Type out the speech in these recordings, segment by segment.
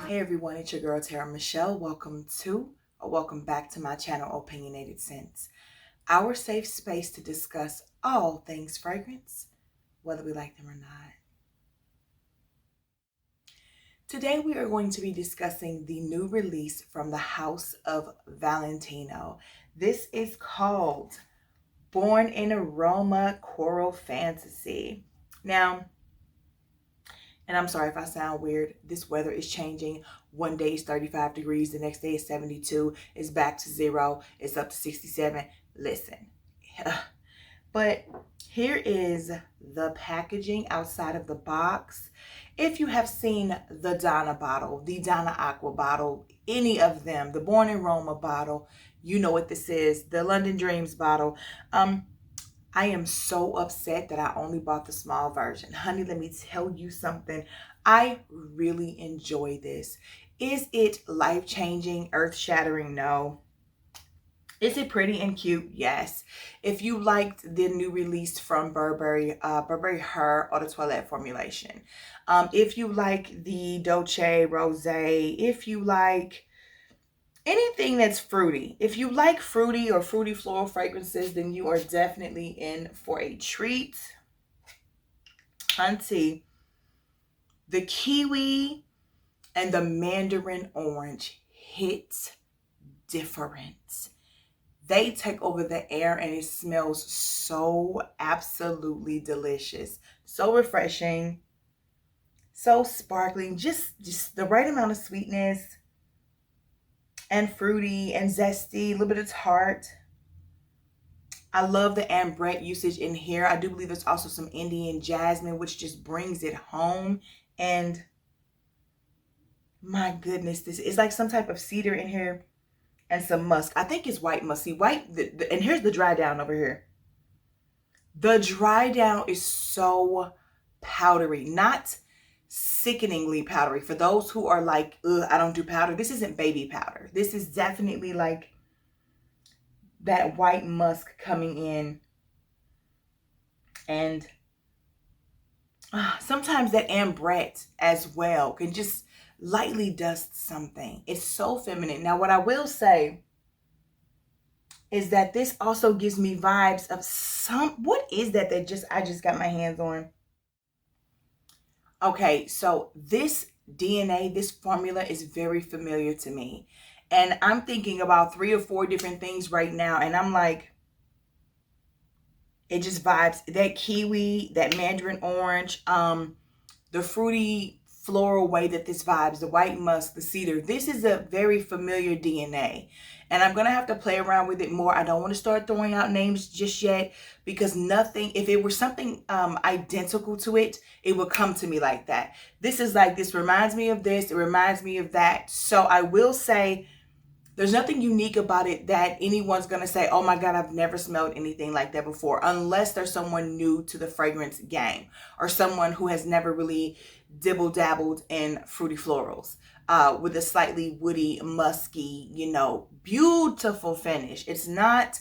Hey everyone, it's your girl TeraMichelle. Welcome back to my channel, Opinionated Scents, our safe space to discuss all things fragrance, whether we like them or not. Today we are going to be discussing the new release from the House of Valentino. This is called Born in Roma Coral Fantasy. Now, and I'm sorry if I sound weird, this weather is changing. One day it's 35 degrees, the next day it's 72, it's back to 0, it's up to 67. Listen, but here is the packaging outside of the box. If you have seen the Donna bottle, the Donna Aqua bottle, any of them, the Born in Roma bottle, you know what this is, the London Dreams bottle. I am so upset that I only bought the small version. Honey, let me tell you something. I really enjoy this. Is it life-changing, earth-shattering? No. Is it pretty and cute? Yes. If you liked the new release from Burberry Her Eau de Toilette formulation, if you like the Dolce Rosé, if you like anything that's fruity. If you like fruity or fruity floral fragrances, then you are definitely in for a treat. Hunty, the kiwi and the mandarin orange hits different. They take over the air and it smells so absolutely delicious. So refreshing, so sparkling, just the right amount of sweetness and fruity and zesty, a little bit of tart. I love the ambrette usage in here. I do believe there's also some Indian jasmine, which just brings it home. And my goodness, this is like some type of cedar in here and some musk. I think it's white musk. See, white, and here's the dry down over here. The dry down is so powdery, not sickeningly powdery. For those who are like, ugh, I don't do powder, this isn't baby powder. This is definitely like that white musk coming in. And sometimes that ambrette as well can just lightly dust something. It's so feminine. Now, what I will say is that this also gives me vibes of what is that I just got my hands on? Okay, so this DNA, this formula is very familiar to me. And I'm thinking about 3 or 4 different things right now. And I'm like, it just vibes that kiwi, that mandarin orange, the fruity floral way that this vibes, the white musk, the cedar. This is a very familiar DNA. And I'm going to have to play around with it more. I don't want to start throwing out names just yet because nothing, if it were something identical to it, it would come to me like that. This is like, this reminds me of this. It reminds me of that. So I will say there's nothing unique about it that anyone's going to say, oh my God, I've never smelled anything like that before, unless there's someone new to the fragrance game or someone who has never really dibble dabbled in fruity florals with a slightly woody, musky, beautiful finish. It's not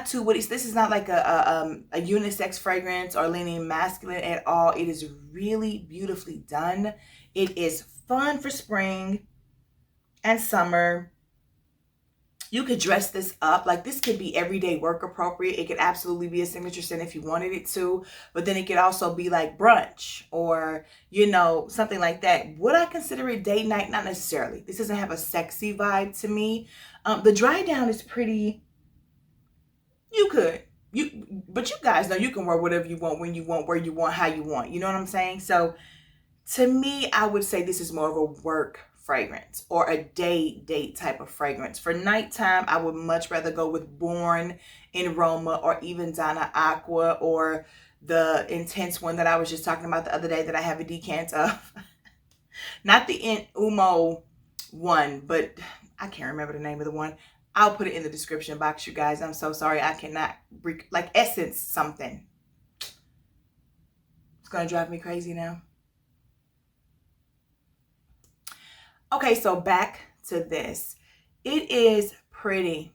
too woody. This is not like a unisex fragrance or leaning masculine at all. It is really beautifully done. It is fun for spring and summer. You could dress this up. Like, this could be everyday work appropriate. It could absolutely be a signature scent if you wanted it to, but then it could also be like brunch or, something like that. Would I consider it date night? Not necessarily. This doesn't have a sexy vibe to me. The dry down is pretty, but you guys know you can wear whatever you want, when you want, where you want, how you want. You know what I'm saying? So to me, I would say this is more of a work fragrance or a date type of fragrance. For nighttime, I would much rather go with Born in Roma or even Donna Aqua or the intense one that I was just talking about the other day that I have a decant of. Not the Umo one, but I can't remember the name of the one. I'll put it in the description box, you guys. I'm so sorry. I cannot, like Essence something. It's going to drive me crazy now. Okay, so back to this. It is pretty.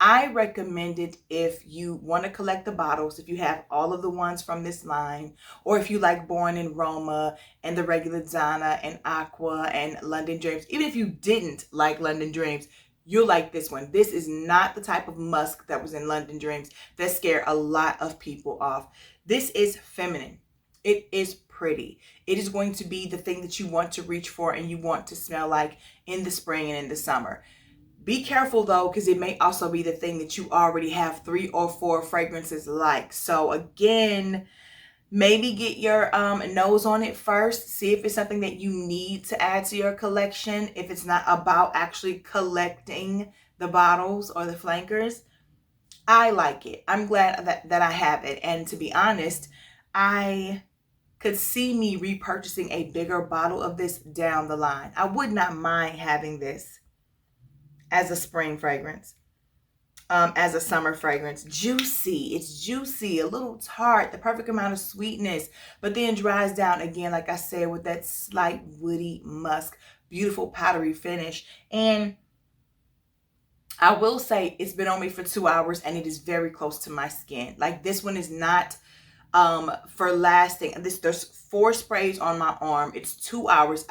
I recommend it if you want to collect the bottles, if you have all of the ones from this line, or if you like Born in Roma and the regular Donna and Aqua and London Dreams. Even if you didn't like London Dreams, you'll like this one. This is not the type of musk that was in London Dreams that scared a lot of people off. This is feminine. It is pretty. It is going to be the thing that you want to reach for and you want to smell like in the spring and in the summer. Be careful though, because it may also be the thing that you already have 3 or 4 fragrances like. So again, maybe get your nose on it first. See if it's something that you need to add to your collection. If it's not about actually collecting the bottles or the flankers. I like it. I'm glad that I have it. And to be honest, I could see me repurchasing a bigger bottle of this down the line. I would not mind having this as a spring fragrance, as a summer fragrance. Juicy. It's juicy, a little tart, the perfect amount of sweetness, but then dries down again, like I said, with that slight woody musk, beautiful powdery finish. And I will say it's been on me for 2 hours and it is very close to my skin. Like, this one is not for lasting. There's 4 sprays on my arm. It's 2 hours,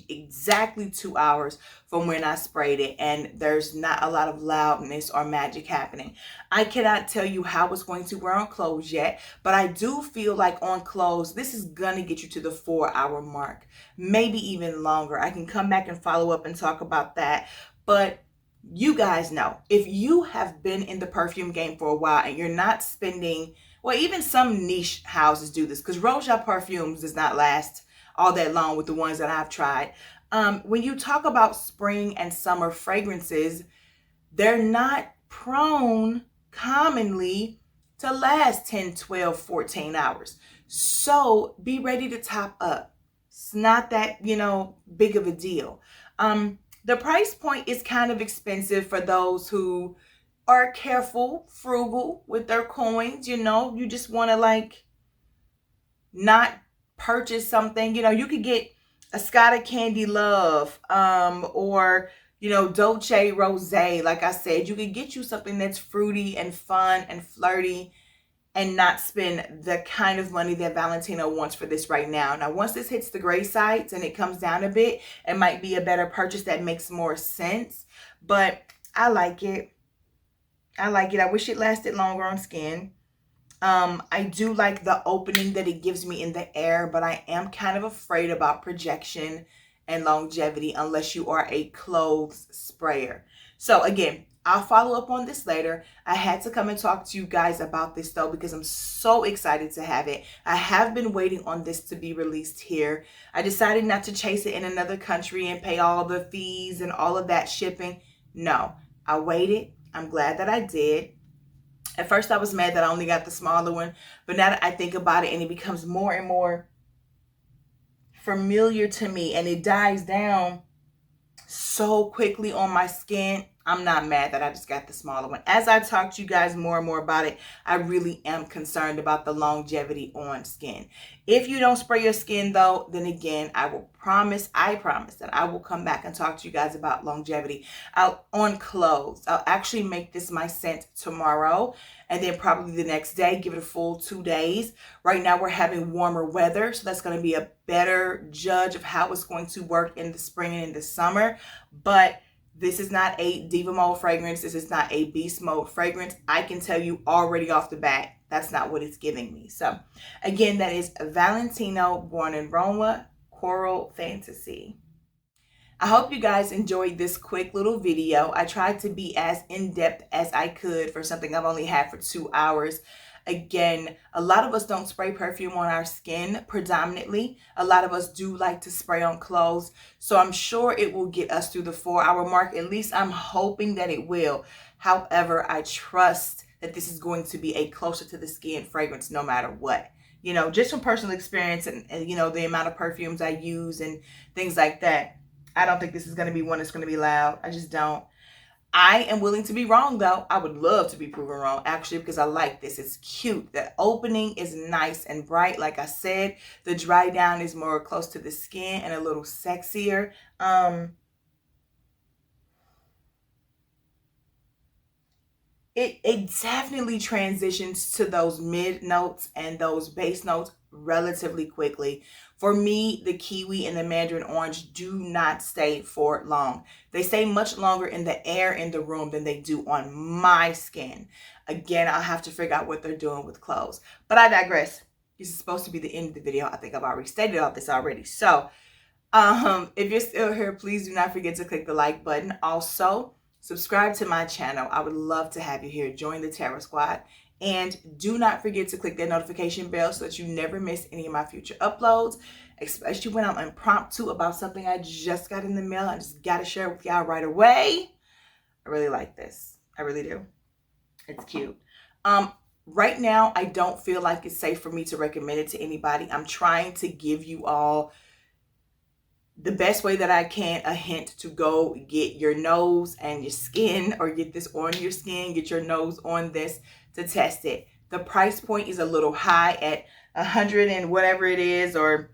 exactly 2 hours from when I sprayed it, and there's not a lot of loudness or magic happening. I cannot tell you how it's going to wear on clothes yet, but I do feel like on clothes, this is gonna get you to the 4-hour mark, maybe even longer. I can come back and follow up and talk about that, but you guys know, if you have been in the perfume game for a while and you're not spending, well, even some niche houses do this, because Rose Perfumes does not last all that long with the ones that I've tried. When you talk about spring and summer fragrances, they're not prone commonly to last 10, 12, 14 hours. So be ready to top up. It's not that, big of a deal. The price point is kind of expensive for those who are careful, frugal with their coins, you just want to like not purchase something, you could get a Scotta Candy Love, or, Dolce Rose. Like I said, you could get you something that's fruity and fun and flirty and not spend the kind of money that Valentino wants for this right now. Now, once this hits the gray sites and it comes down a bit, it might be a better purchase that makes more sense. But I like it. I like it. I wish it lasted longer on skin. I do like the opening that it gives me in the air, but I am kind of afraid about projection and longevity unless you are a clothes sprayer. So again, I'll follow up on this later. I had to come and talk to you guys about this though, because I'm so excited to have it. I have been waiting on this to be released here. I decided not to chase it in another country and pay all the fees and all of that shipping. No, I waited. I'm glad that I did. At first I was mad that I only got the smaller one, but now that I think about it and it becomes more and more familiar to me and it dies down so quickly on my skin, I'm not mad that I just got the smaller one. As I talk to you guys more and more about it, I really am concerned about the longevity on skin. If you don't spray your skin though, then again, I promise that I will come back and talk to you guys about longevity on clothes. I'll actually make this my scent tomorrow and then probably the next day, give it a full 2 days. Right now we're having warmer weather, so that's going to be a better judge of how it's going to work in the spring and in the summer. But this is not a Diva Mode fragrance. This is not a Beast Mode fragrance. I can tell you already off the bat, that's not what it's giving me. So again, that is Valentino Born in Roma Coral Fantasy. I hope you guys enjoyed this quick little video. I tried to be as in-depth as I could for something I've only had for 2 hours. Again, a lot of us don't spray perfume on our skin predominantly. A lot of us do like to spray on clothes. So I'm sure it will get us through the 4-hour mark. At least I'm hoping that it will. However, I trust that this is going to be a closer to the skin fragrance no matter what. Just from personal experience and the amount of perfumes I use and things like that. I don't think this is going to be one that's going to be loud. I just don't. I am willing to be wrong though. I would love to be proven wrong actually, because I like this. It's cute. The opening is nice and bright. Like I said, the dry down is more close to the skin and a little sexier. It definitely transitions to those mid notes and those base notes relatively quickly. For me, the kiwi and the mandarin orange do not stay for long. They stay much longer in the air in the room than they do on my skin. Again, I'll have to figure out what they're doing with clothes. But I digress. This is supposed to be the end of the video. I think I've already stated all this already. So, if you're still here, please do not forget to click the like button. Also, subscribe to my channel. I would love to have you here. Join the Terra Squad. And do not forget to click that notification bell so that you never miss any of my future uploads, especially when I'm impromptu about something I just got in the mail. I just got to share it with y'all right away. I really like this. I really do. It's cute. Right now, I don't feel like it's safe for me to recommend it to anybody. I'm trying to give you all the best way that I can, a hint to go get your nose and your skin, or get this on your skin, get your nose on this to test it. The price point is a little high at 100 and whatever it is, or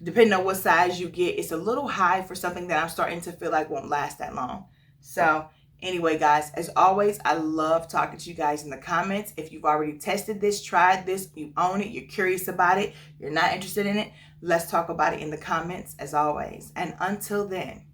depending on what size you get, it's a little high for something that I'm starting to feel like won't last that long. So anyway, guys, as always, I love talking to you guys in the comments. If you've already tested this, tried this, you own it, you're curious about it, you're not interested in it, let's talk about it in the comments as always. And until then,